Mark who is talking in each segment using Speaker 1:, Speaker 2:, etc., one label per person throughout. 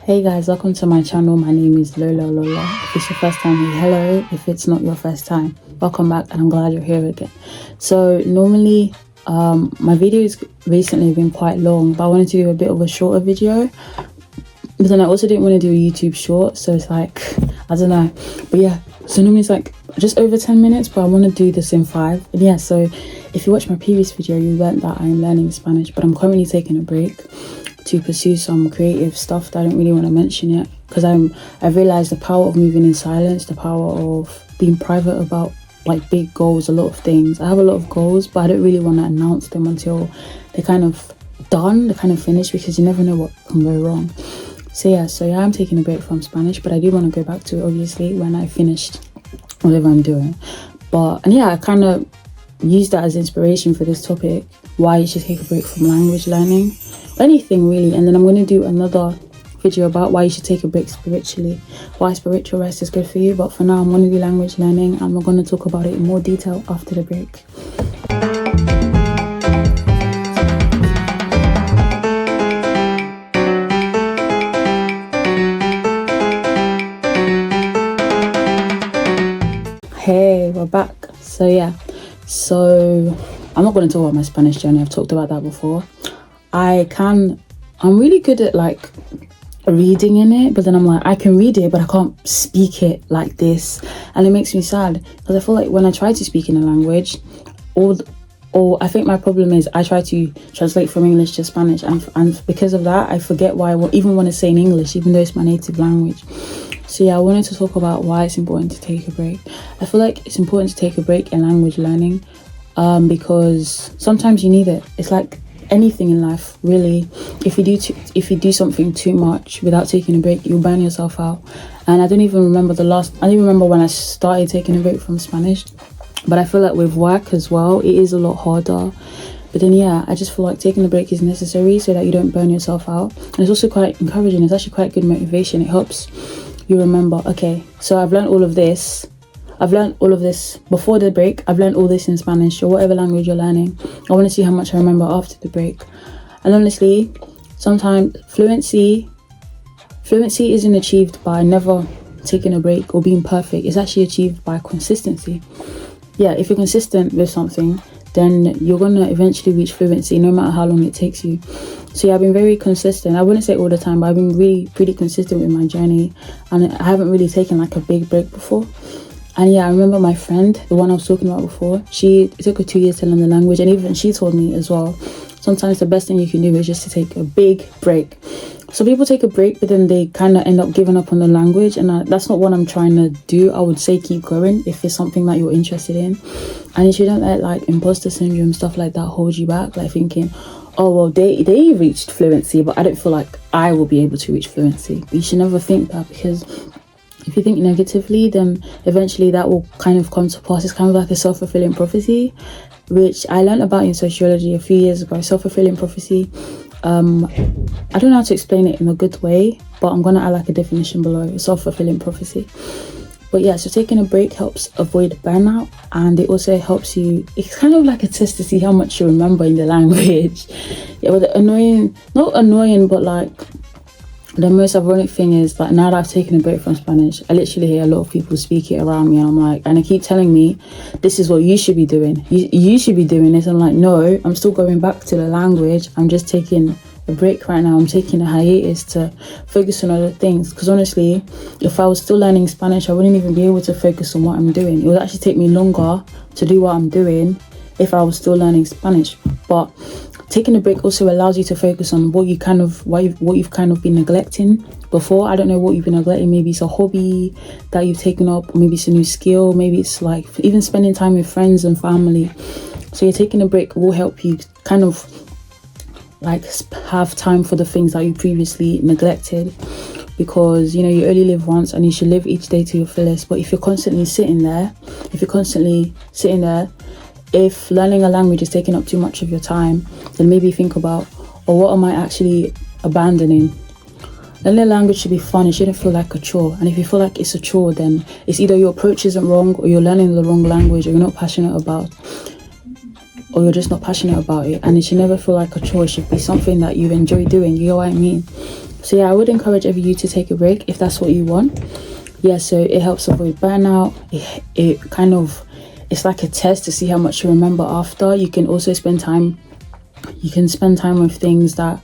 Speaker 1: Hey guys, welcome to my channel. My name is Lola. If it's your first time here, hello. If it's not your first time, welcome back, and I'm glad you're here again. So normally my videos recently have been quite long, but I wanted to do a bit of a shorter video, but then I also didn't want to do a YouTube short, so it's like, I don't know. But yeah, so normally it's like just over 10 minutes, but I want to do this in 5. And yeah, so if you watched my previous video, you learned that I'm learning Spanish, but I'm currently taking a break to pursue some creative stuff that I don't really want to mention yet, because I've realized the power of moving in silence, the power of being private about like big goals, a lot of things. I have a lot of goals, but I don't really want to announce them until they're kind of done, they're kind of finished, because you never know what can go wrong. So yeah, I'm taking a break from Spanish, but I do want to go back to it obviously when I finished whatever I'm doing. And yeah, I kind of use that as inspiration for this topic, why you should take a break from language learning, anything really. And then I'm going to do another video about why you should take a break spiritually, why spiritual rest is good for you. But for now, I'm going to do language learning, and we're going to talk about it in more detail after the break. Hey, we're back. So I'm not going to talk about my Spanish journey. I've talked about that before. I'm really good at like reading in it, but then I'm like, I can read it, but I can't speak it like this, and it makes me sad, because I feel like when I try to speak in a language, or I think my problem is I try to translate from English to Spanish, and because of that, I forget why I even want to say in English, even though it's my native language. So yeah, I wanted to talk about why it's important to take a break. I feel like it's important to take a break in language learning, because sometimes you need it. It's like anything in life, really. If you do something too much without taking a break, you'll burn yourself out. And I don't even remember when I started taking a break from Spanish, but I feel like with work as well, it is a lot harder. But then yeah, I just feel like taking a break is necessary so that you don't burn yourself out. And it's also quite encouraging. It's actually quite good motivation. It helps you remember, okay, so I've learned all of this before the break. I've learned all this in Spanish or whatever language you're learning. I want to see how much I remember after the break. And honestly, sometimes fluency isn't achieved by never taking a break or being perfect. It's actually achieved by consistency. Yeah, if you're consistent with something, then you're gonna eventually reach fluency, no matter how long it takes you. So yeah, I've been very consistent. I wouldn't say all the time, but I've been really pretty consistent with my journey, and I haven't really taken like a big break before. And yeah, I remember my friend, the one I was talking about before, it took her 2 years to learn the language, and even she told me as well, sometimes the best thing you can do is just to take a big break. So people take a break, but then they kind of end up giving up on the language, and that's not what I'm trying to do. I would say keep going if it's something that you're interested in, and you shouldn't let like imposter syndrome, stuff like that, hold you back, like thinking, oh well, they reached fluency, but I don't feel like I will be able to reach fluency. But you should never think that, because if you think negatively, then eventually that will kind of come to pass. It's kind of like a self-fulfilling prophecy, which I learned about in sociology a few years ago. Self-fulfilling prophecy. I don't know how to explain it in a good way, but I'm gonna add like a definition below. Self-fulfilling prophecy. But yeah, so taking a break helps avoid burnout, and it also helps you, it's kind of like a test to see how much you remember in the language. Yeah, but not annoying, but like the most ironic thing is that now that I've taken a break from Spanish, I literally hear a lot of people speak it around me, and I'm like, and they keep telling me, this is what you should be doing. You should be doing this. I'm like, no, I'm still going back to the language. I'm just taking a break right now. I'm taking a hiatus to focus on other things, because honestly, if I was still learning Spanish, I wouldn't even be able to focus on what I'm doing. It would actually take me longer to do what I'm doing if I was still learning Spanish. But taking a break also allows you to focus on what you've kind of been neglecting before. I don't know what you've been neglecting. Maybe it's a hobby that you've taken up, or maybe it's a new skill, maybe it's like even spending time with friends and family. So you're taking a break will help you kind of like have time for the things that you previously neglected, because you know you only live once and you should live each day to your fullest. But if you're constantly sitting there, if learning a language is taking up too much of your time, then maybe think about, or what am I actually abandoning? Learning a language should be fun. It shouldn't feel like a chore. And if you feel like it's a chore, then it's either your approach isn't wrong, or you're learning the wrong language, or you're not passionate about, or you're just not passionate about it. And it should never feel like a chore. It should be something that you enjoy doing. You know what I mean? So yeah, I would encourage every you to take a break if that's what you want. Yeah, so it helps avoid burnout. It kind of, it's like a test to see how much you remember after. You can also spend time with things that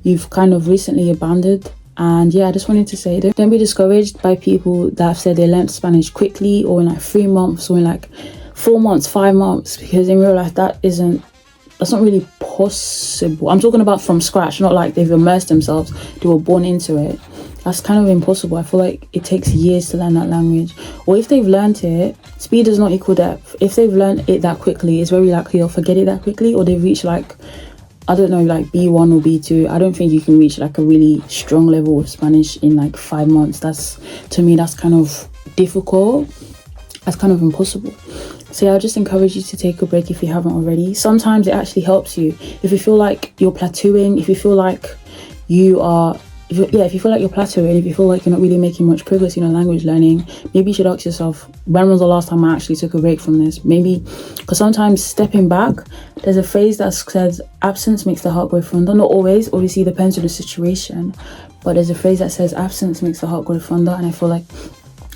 Speaker 1: you've kind of recently abandoned. And yeah, I just wanted to say, don't be discouraged by people that have said they learned Spanish quickly, or in like 3 months, or in like 4 months, 5 months, because in real life that's not really possible. I'm talking about from scratch, not like they've immersed themselves, they were born into it. That's kind of impossible. I feel like it takes years to learn that language. Or if they've learned it, speed does not equal depth. If they've learned it that quickly, it's very likely they'll forget it that quickly, or they've reached like, I don't know, like B1 or B2. I don't think you can reach like a really strong level of Spanish in like 5 months. To me, that's kind of difficult. That's kind of impossible. So yeah, I'll just encourage you to take a break if you haven't already. Sometimes it actually helps you. If you feel like you're plateauing, if you feel like you are, if you feel like you're plateauing, if you feel like you're not really making much progress in your language learning, maybe you should ask yourself, when was the last time I actually took a break from this? Maybe, because sometimes stepping back, there's a phrase that says absence makes the heart grow fonder. Not always, obviously it depends on the situation, but there's a phrase that says absence makes the heart grow fonder. And I feel like,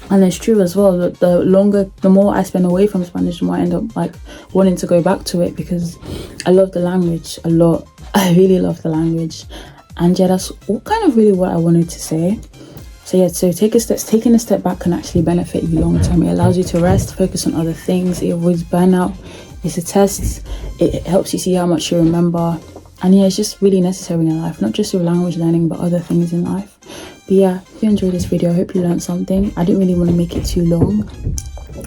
Speaker 1: and it's true as well, that the more I spend away from Spanish, the more I end up like wanting to go back to it, because I love the language a lot. I really love the language. And yeah, that's all kind of really what I wanted to say. So yeah, so taking a step back can actually benefit you long term. It allows you to rest, focus on other things. It avoids burnout. It's a test. It helps you see how much you remember. And yeah, it's just really necessary in life, not just with language learning, but other things in life. But yeah, if you enjoyed this video, I hope you learned something. I didn't really want to make it too long.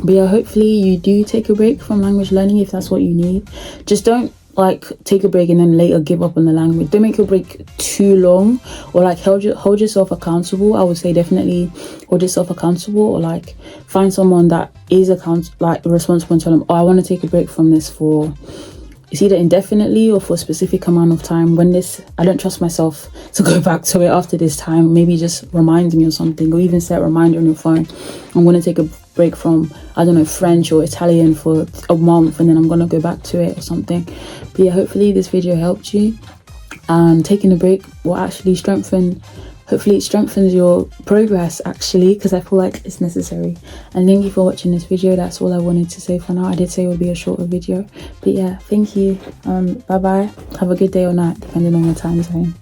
Speaker 1: But yeah, hopefully you do take a break from language learning if that's what you need. Just don't like take a break and then later give up on the language. Don't make your break too long, or like hold yourself accountable. I would say definitely hold yourself accountable, or like find someone that is responsible and tell them, oh, I want to take a break from this for, it's either indefinitely or for a specific amount of time. I don't trust myself to go back to it after this time. Maybe just remind me or something, or even set a reminder on your phone. I'm going to take a break from, I don't know, French or Italian for a month, and then I'm going to go back to it or something. But yeah, hopefully this video helped you. And taking a break will actually hopefully it strengthens your progress actually, because I feel like it's necessary. And thank you for watching this video. That's all I wanted to say for now. I did say it would be a shorter video, but yeah, thank you. Bye bye. Have a good day or night depending on your time zone.